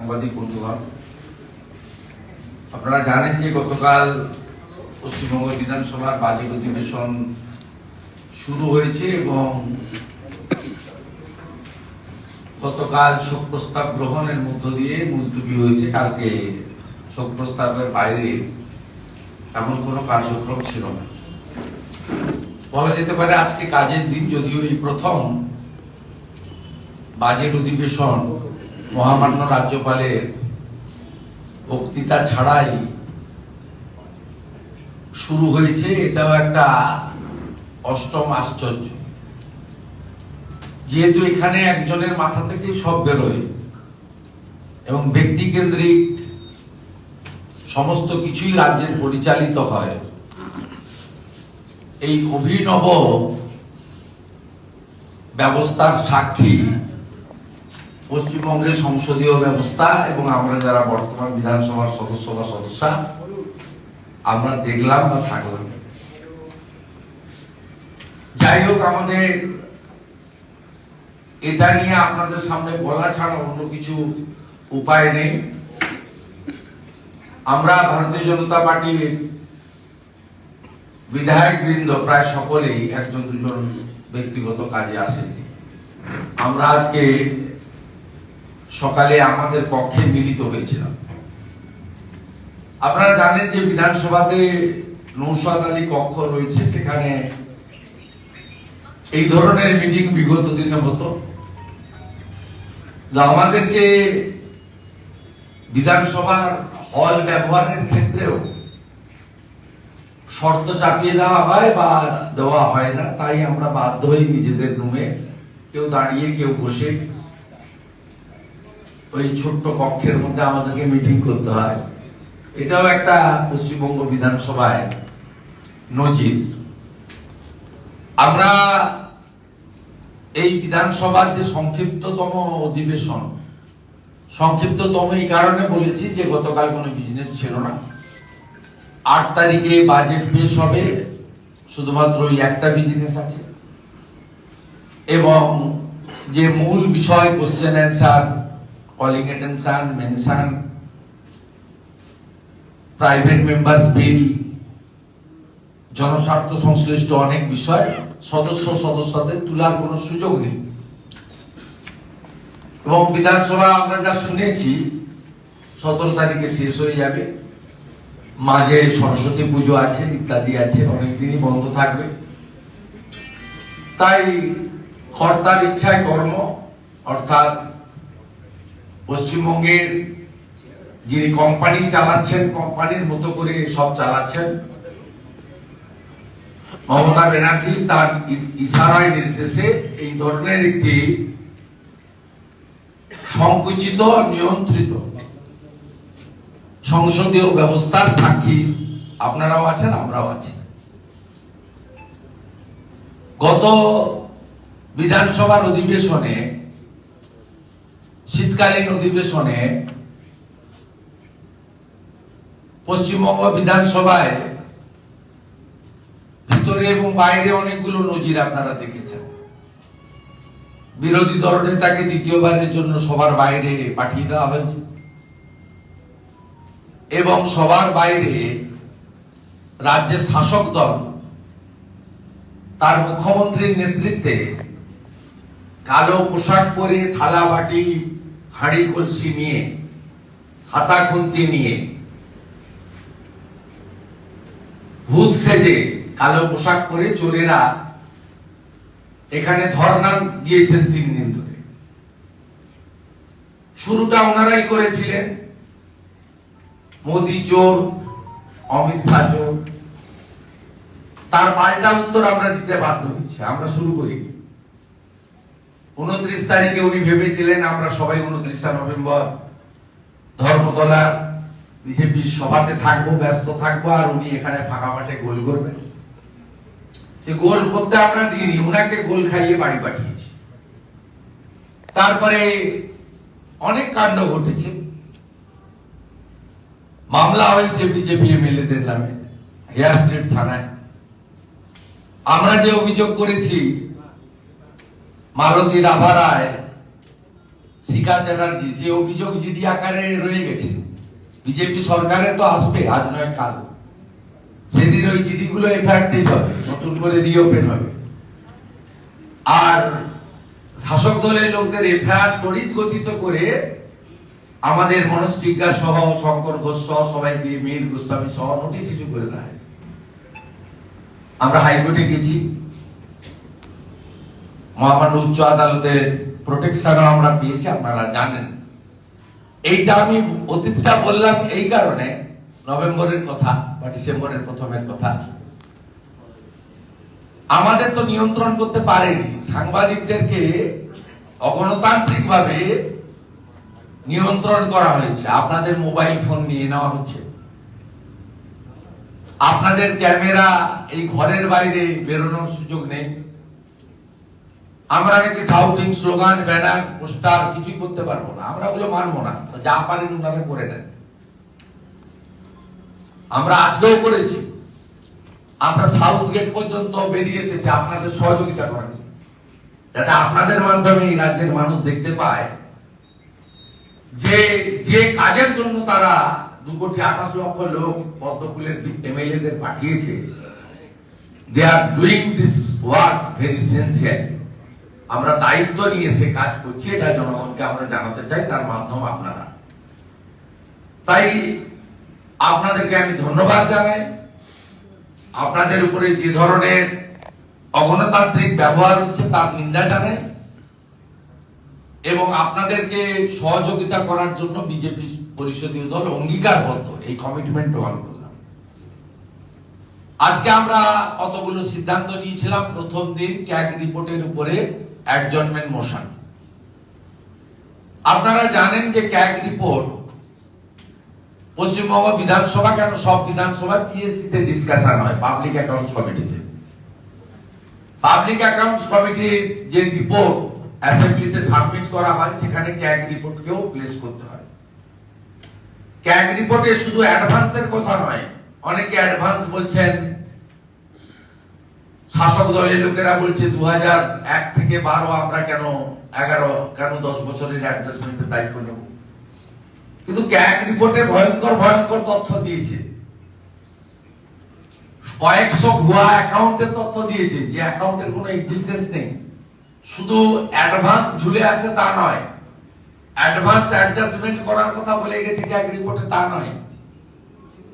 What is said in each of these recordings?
সাংবাদিক বন্ধুগণ, আপনারা জানেন যে গতকাল পশ্চিমবঙ্গ বিধানসভার বাজেট অধিবেশন শুরু হয়েছে এবং গতকাল শোক প্রস্তাব গ্রহণের মধ্য দিয়ে মুলতবি হয়েছে। কালকে শোক প্রস্তাবের বাইরে এমন কোনো কার্যক্রম ছিল না। বলা যেতে পারে আজকে কাজের দিন, যদিও এই প্রথম বাজেট অধিবেশন মহামান্য রাজ্যপালের বক্তৃতা ছাড়াই শুরু হয়েছে। এটাও একটা অষ্টম আশ্চর্য, যেহেতু এখানে একজনের মাথা থেকে সব বেরোয় এবং ব্যক্তি কেন্দ্রিক সমস্ত কিছুই রাজ্যের পরিচালিত হয়। এই অভিনব ব্যবস্থার সাক্ষী পশ্চিমবঙ্গের সংসদীয় ব্যবস্থা এবং আমরা যারা বর্তমান বিধানসভার সদস্য বা সদস্যা আমরা দেখলাম বা থাকলাম। যাই হোক, আমাদের এটা নিয়ে আপনাদের সামনে বলা ছাড়া অন্য কিছু উপায় নেই। আমরা ভারতীয় জনতা পার্টির বিধায়ক বৃন্দ প্রায় সকলেই একজন দুজন ব্যক্তিগত কাজে আসেনি। আমরা আজকে সকালে আমাদের কক্ষে মিলিত হয়েছিলাম। আপনারা জানেন যে বিধানসভাতে নৌশাদ আলী কক্ষ রয়েছে, সেখানে এই ধরনের মিটিং বিগত দিনে হতো। আমাদেরকে বিধানসভার হল ব্যবহারের ক্ষেত্রেও শর্ত চাপিয়ে দেওয়া হয় বা দেওয়া হয় না, তাই আমরা বাধ্য হই নিজেদের রুমে কেউ দাঁড়িয়ে কেউ বসে ওই ছোট্ট কক্ষের মধ্যে আমাদেরকে মিটিং করতে হয়। এটাও একটা পশ্চিমবঙ্গ বিধানসভায় নজির। আমরা এই বিধানসভার যে সংক্ষিপ্ততম অধিবেশন, সংক্ষিপ্ততম এই কারণে বলেছি যে গতকাল কোনো বিজনেস ছিল না। 8 তারিখে বাজেট পেশ হবে, শুধুমাত্র ওই একটা বিজনেস আছে এবং যে মূল বিষয় question answer, calling attention, mention, private members bill, জনস্বার্থ সংশ্লিষ্ট অনেক বিষয় সদস্যদের তোলার কোনো সুযোগ নেই। এবং বিধানসভা আমরা যা শুনেছি 17 তারিখে শেষ হয়ে যাবে, মাঝে সরস্বতী পুজো আছে, ইত্যাদি আছে, অনেকদিনই বন্ধ থাকবে। তাই কর্তার ইচ্ছায় কর্ম, অর্থাৎ পশ্চিমবঙ্গের যিনি কোম্পানি চালাচ্ছেন, কোম্পানির মতো করে সব চালাচ্ছেন মমতা ব্যানার্জি, তার ইশারায় নির্দেশে এই ধরনের একটি সংকুচিত নিয়ন্ত্রিত সংসদীয় ব্যবস্থার সাক্ষী আপনারাও আছেন, আমরাও আছি। গত বিধানসভার অধিবেশনে, শীতকালীন অধিবেশনে পশ্চিমবঙ্গ বিধানসভায় ভিতরে এবং বাইরে অনেকগুলো নজির আপনারা দেখেছেন। বিরোধী দল নেতাকে দ্বিতীয়বারের জন্য সবার বাইরে পাঠিয়ে দেওয়া হয়েছে এবং সবার বাইরে রাজ্যের শাসক দল তার মুখ্যমন্ত্রীর নেতৃত্বে কালো পোশাক পরে, থালা বাটি হাঁড়ি কলসি নিয়ে, হাতা খুন্তি নিয়ে, ভূত সেজে কালো পোশাক পরে চোরেরা এখানে ধর্ণা দিয়েছেন 3 দিন ধরে। শুরুটা ওনারাই করেছিলেন, মোদি চোর, অমিত শাহ চোর। তার পাল্টা উত্তর আমরা দিতে বাধ্য হয়েছি। আমরা শুরু করি 29 তারিখে উনি ভেবেছিলেন আমরা সবাই 29 নভেম্বর ধর্মতলার বিজেপির সভাতে থাকবো, ব্যস্ত থাকবো, আর উনি এখানে ফাঁকা মাঠে গোল করবেন। সে গোল করতে আমরা দিইনি, উনাকে গোল খাইয়ে বাড়ি পাঠিয়েছি। তারপরে অনেক কাণ্ড ঘটেছে, মামলা হয়েছে বিজেপি এমএলএদের নামে হেয়ার স্ট্রিট থানায়। আমরা যে অভিযোগ করেছি মালতী রাভারায় শিখা চ্যাটার্জি, সে অভিযোগ জিডি আকারে রয়ে গেছে। বিজেপি সরকারে তো আসবে আজ নয় কাল, সেদিন ওই জিডি গুলো এফেক্টিভ হবে, নতুন করে রিওপেন হবে। আর শাসক দলের লোকদের এফআইআর তড়িৎ গতিত করে আমাদের মনোজ টিগ্গা সহ, শঙ্কর ঘোষ সহ সবাইকে, মীর গোস্বামী সহ নোটিশ ইস্যু করে দেয়। আমরা হাইকোর্টে গেছি, মহামান্য উচ্চ আদালতের প্রোটেকশনও আমরা পেয়েছি, আপনারা জানেন। এইটা আমি অতীতটা বললাম এই কারণে, নভেম্বরের কথা বা ডিসেম্বরের প্রথমের কথা। আমাদের তো নিয়ন্ত্রণ করতে পারেনি, সাংবাদিকদেরকে অগণতান্ত্রিক ভাবে নিয়ন্ত্রণ করা হয়েছে। আপনাদের মোবাইল ফোন নিয়ে নেওয়া হচ্ছে, আপনাদের ক্যামেরা এই ঘরের বাইরে বেরোনোর সুযোগ নেই। আমরা নাকি শাউটিং, স্লোগান, ব্যানার, পোস্টার কিছুই করতে পারবো না, আমরা ওগুলো মানবো না। যা পারেন ওনারা করে নেন। আমরা আজকেও করেছি, আমরা সাউথ গেট পর্যন্ত বেরিয়ে এসেছি আপনাদের সহযোগিতা করার জন্য, যাতে আপনাদের মাধ্যমে এই রাজ্যের মানুষ দেখতে পায় যে যে কাজের জন্য তারা 2,28,00,000 লোক পদ্মফুলের এমএলএ দের পাঠিয়েছে, they are doing this work very sincerely. আমরা দায়িত্ব নিয়ে সে কাজ করছি, এটা জনগণকে আমরা জানাতে চাই, তার মাধ্যম আপনারা। তাই আপনাদেরকে আমি ধন্যবাদ জানাই। আপনাদের উপরে যে ধরনের অগণতান্ত্রিক ব্যবহার হচ্ছে তার নিন্দা জানাই, এবং আপনাদেরকে সহযোগিতা করার জন্য বিজেপি পরিষদীয় দল অঙ্গীকারবদ্ধ, এই কমিটমেন্ট প্রমাণ করলাম। আজকে আমরা কতগুলো সিদ্ধান্ত নিয়েছিলাম। প্রথম দিন ক্যাগ রিপোর্টের উপরে অ্যাডজর্নমেন্ট মোশন। আপনারা জানেন যে ক্যাগ রিপোর্ট পশ্চিমবঙ্গ বিধানসভা, কেন সব বিধানসভা পিএসসি তে ডিসকাশন হয়, পাবলিক অ্যাকাউন্টস কমিটিতে। পাবলিক অ্যাকাউন্টস কমিটির যে রিপোর্ট অ্যাসেম্বলিতে সাবমিট করা হয়, সেখানে ক্যাগ রিপোর্টকেও প্লেস করতে হয়। ক্যাগ রিপোর্টে শুধু অ্যাডভান্সের কথা নয়, অনেকে অ্যাডভান্স বলছেন, শাসক দলের লোকেরা বলছে 2001 থেকে 12 আমরা কেন 11 কেন 10 বছরের অ্যাডজাস্টমেন্টের দায়িত্ব নেব। কিন্তু ক্যাগ রিপোর্টে ভয়ঙ্কর ভয়ঙ্কর তথ্য দিয়েছে, কয়েকশো ভুয়া অ্যাকাউন্টের তথ্য দিয়েছে, যে অ্যাকাউন্টের কোনো এক্সিস্টেন্স নেই। শুধু অ্যাডভান্স ঝুলে আছে তা নয়, অ্যাডভান্স অ্যাডজাস্টমেন্ট করার কথা বলে গেছে ক্যাগ রিপোর্টে, তা নয়।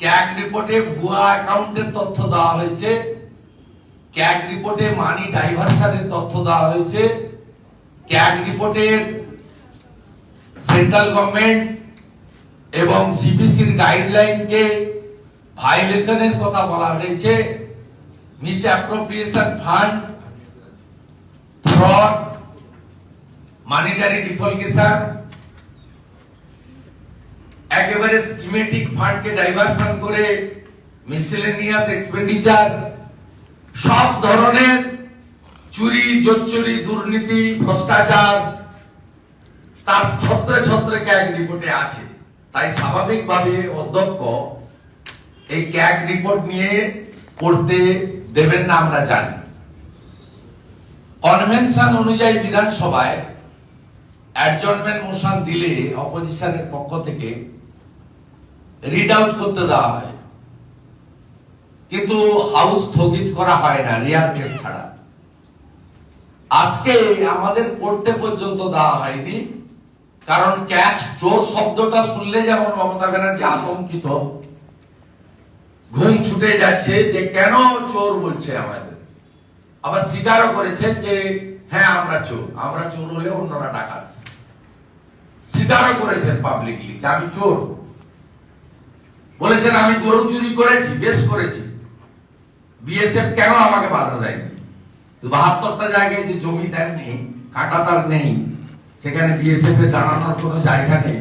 ক্যাগ রিপোর্টে ভুয়া অ্যাকাউন্টের তথ্য দেওয়া হয়েছে, ক্যাগ রিপোর্টে মানি ডাইভারশনের তথ্য দেওয়া হয়েছে, ক্যাগ রিপোর্টের সেন্ট্রাল গভর্নমেন্ট এবং সিবিসির গাইডলাইনকে ভায়োলেশনের কথা বলা হয়েছে, misappropriation fund, fraud, monetary defalcation, একেবারে স্কিমেটিক ফান্ডকে ডাইভারশন করে মিসেলেনিয়াস এক্সপেন্ডিচার, সব ধরনের চুরি, জোচ্চুরি, দুর্নীতি, ভ্রষ্টাচার তার ছত্রে ছত্রে ক্যাগ রিপোর্টে আছে। তাই স্বাভাবিকভাবে অধ্যক্ষ এই ক্যাগ রিপোর্ট নিয়ে পড়তে দেবেন না, আমরা জানি। কনভেনশন অনুযায়ী বিধানসভায় অ্যাডজর্নমেন্ট মোশন দিলে অপোজিশনের পক্ষ থেকে রিড আউট করতে দেওয়া হয়, কিন্তু হাউস স্থগিত করা হয় না, রেয়ার কেস ছাড়া। আজকে আমাদের পড়তে পর্যন্ত দেওয়া হয়নি, কারণ ক্যাচ চোর শব্দটা শুনলে যেমন মমতা ব্যানার্জি আতঙ্কিত, ঘুম ছুটে যাচ্ছে যে কেন চোর বলছে আমাদের। আবার স্বীকারও করেছেন যে হ্যাঁ আমরা চোর হলে অন্যরা ডাকাত। স্বীকারও করেছেন পাবলিকলি যে আমি চোর। বলেছেন আমি গরু চুরি করেছি, বেশ করেছি, বিএসএফ কেন আমাকে বাধা দেয়নি। 72টা জায়গায় যে জমি দেননি, কাটা তার নেই, সেখানে বিএসএফ এ দাঁড়ানোর কোনো জায়গা নেই,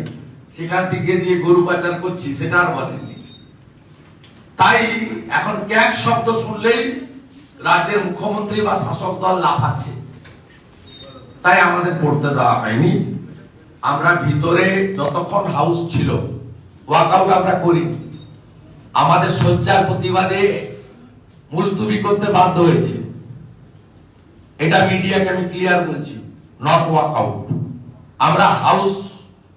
সেখান থেকে যে গরু পাচার করছি সেটা আর বলেননি। তাই এখন ক্যাগ শব্দ শুনলেই রাজ্যের মুখ্যমন্ত্রী বা শাসক দল লাফাচ্ছে, তাই আমাদের পড়তে দেওয়া হয়নি। আমরা ভিতরে যতক্ষণ হাউস ছিল ওয়াকআউট আমরা করি, আমাদের শয্যার প্রতিবাদে মুলতবি করতে বাধ্য হয়েছে, এটা মিডিয়াকে আমি ক্লিয়ার বলছি, নট ওয়াকআউট। আমরা হাউস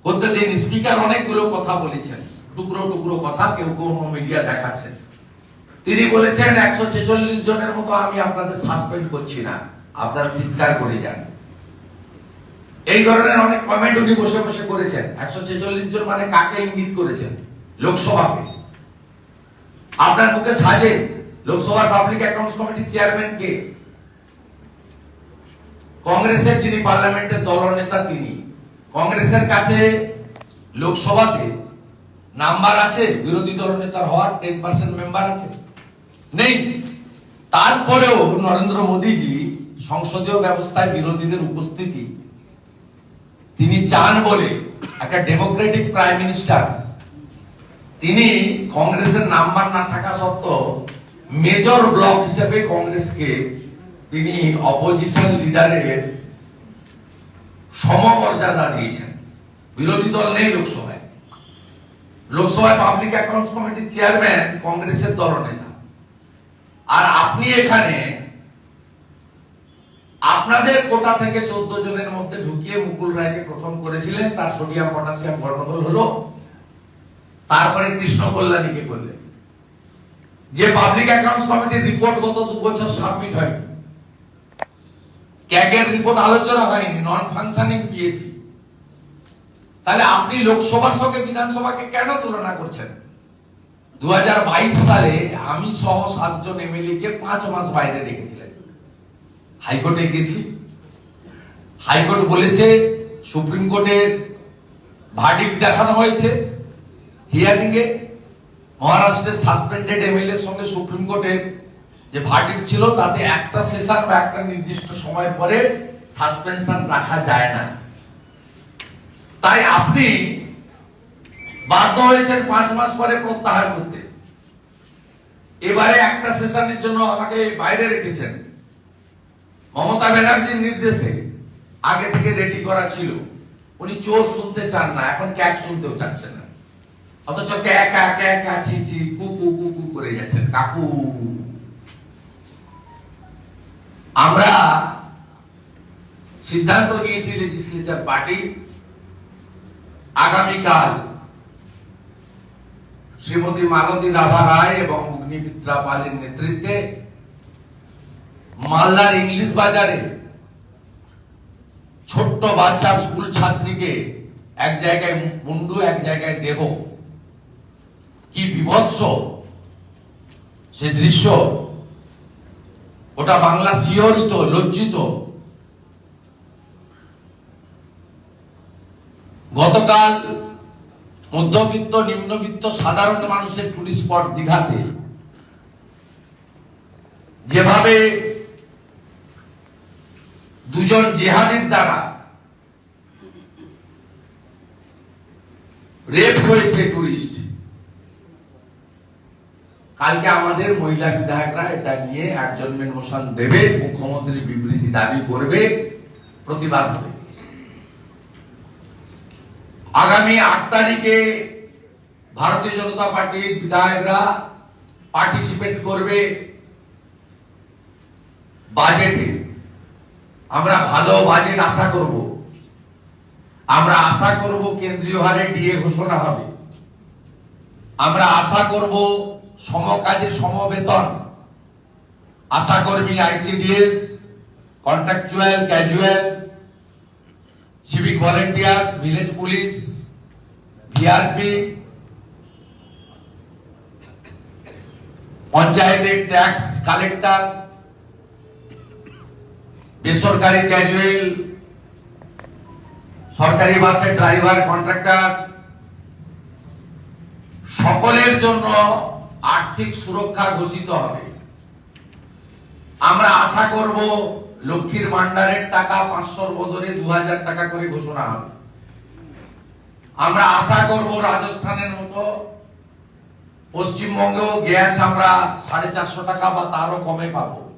করতে দিন। স্পিকার অনেকগুলো কথা বলেছেন, টুকরো টুকরো কথা, কেউ কেউ মিডিয়া দেখাচ্ছেন। তিনি বলেছেন 146 জনের মতো আমি আপনাদের সাসপেন্ড করছি না, আপনারা চিৎকার করে যান। এই ধরনের অনেক কমেন্ট উনি বসে বসে করেছেন। 146 জন মানে কাকে ইঙ্গিত করেছেন? লোকসভাকে। আপনার মুখে সাজে লোকসভার পাবলিক অ্যাকাউন্টস কমিটির চেয়ারম্যান কে? কংগ্রেসের যিনি পার্লামেন্টের দলনেতা তিনি। কংগ্রেসের কাছে লোকসভাতে নাম্বার আছে বিরোধী দলনেতার হওয়ার? 10% মেম্বার আছে? নেই। তারপরেও নরেন্দ্র মোদীজি সংসদীয় ব্যবস্থায় বিরোধীদের উপস্থিতি তিনি চান বলে একটা ডেমোক্রেটিক প্রাইম মিনিস্টার, তিনি কংগ্রেসের নাম্বার না থাকা সত্ত্বেও মেজর ব্লক হিসেবে কংগ্রেসকে তিনি অপোজিশন লিডারের সমমর্যাদা দিয়েছেন। বিরোধী দল নেই লোকসভায়। লোকসভায় পাবলিক অ্যাকাউন্টস কমিটির চেয়ারম্যান কংগ্রেসের দলনেতা। আর আপনি এখানে আপনাদের কোটা থেকে 14 জনের মধ্যে ঢুকিয়ে মুকুল রায়কে প্রথম করেছিলেন, তার সোডিয়াম পটাশিয়াম গন্ডগোল হলো, তারপরে কৃষ্ণ কল্যাণীকে করলেন। যে পাবলিক অ্যাকাউন্টস কমিটির রিপোর্ট গত 2 বছর সাবমিট হয়নি, ক্যাগের রিপোর্ট আলোচনা হয়নি, নন ফাংশনিং পিএসি, তাহলে আপনি লোকসভার সঙ্গে বিধানসভাকে কেন তুলনা করছেন? 2022 সালে আমি সহ 7 জন এমএলএ কে 5 মাস বাইরে রেখেছিলেন। হাইকোর্টে গেছি, হাইকোর্ট বলেছে সুপ্রিম কোর্টের ভার্ডিক্ট দেখানো হয়েছে হিয়ারিং এ। মহারাষ্ট্রের সাসপেন্ডেড এমএলএ এর সঙ্গে সুপ্রিম কোর্টের যে ভার্ডিক্ট ছিল তাতে একটা সেশন বা একটা নির্দিষ্ট সময় পরে সাসপেনশন রাখা যায় না। তাই আপনি বাধ্য হয়েছেন 5 মাস পরে প্রত্যাহার করতে। এবারে একটা সেশনের জন্য আমাকে বাইরে রেখেছেন। মমতা ব্যানার্জির নির্দেশে আগে থেকে রেডি করা ছিল। উনি চোর শুনতে চান না, এখন ক্যাক শুনতেও চাচ্ছেন না, অথচ ক্যাক ক্যাক ক্যাক ছি ছি কু কু কু কু করে যাচ্ছেন। কাকু, আমরা সিদ্ধান্ত নিয়েছি লেজিসলেচার পার্টি আগামীকাল শ্রীমতী মালতী রাভা রায় এবং অগ্নিমিত্রা পালের নেতৃত্বে মালদার ইংলিশ বাজারে ছোট্ট বাচ্চা স্কুল ছাত্রীকে এক জায়গায় মুন্ডু এক জায়গায় দেহ, কি বিভৎস সে দৃশ্য! ওটা বাংলা শিহরিত, লজ্জিত। গতকাল মধ্যবিত্ত নিম্নবিত্ত সাধারণ মানুষের টুরিস্ট স্পট দীঘাতে যেভাবে দুজন জিহাদির দ্বারা রেপ হয়েছে টুরিস্ট, কালকে আমাদের মহিলা বিধায়করা এটা নিয়ে অ্যাডজর্নমেন্ট মোশন দেবে, মুখ্যমন্ত্রী বিবৃতি দাবি করবে, প্রতিবাদ হবে। আগামী 8 তারিখে ভারতীয় জনতা পার্টির বিধায়করা পার্টিসিপেট করবে বাজেটে। আমরা ভালো বাজেট আশা করব। আমরা আশা করব কেন্দ্রীয় হারে ডিএ ঘোষণা হবে। আমরা আশা করব সমকাজে সমবেতন। আশা কর্মী, ICDS, contractual, casual, civic volunteers, village police, VRP, পঞ্চায়েতের ট্যাক্স কালেক্টর, বেসরকারি ক্যাজুয়াল, সরকারি বাসের ড্রাইভার, কন্ট্রাক্টর, সকলের জন্য আর্থিক সুরক্ষা ঘোষিত হবে। আমরা আশা করব লক্ষ্মীর ভান্ডারের টাকা 500 বদলে 2000 টাকা করে ঘোষণা হবে। আমরা আশা করব রাজস্থানের মতো পশ্চিমবঙ্গেও গ্যাস আমরা 450 টাকা বা তারও কমে পাবো।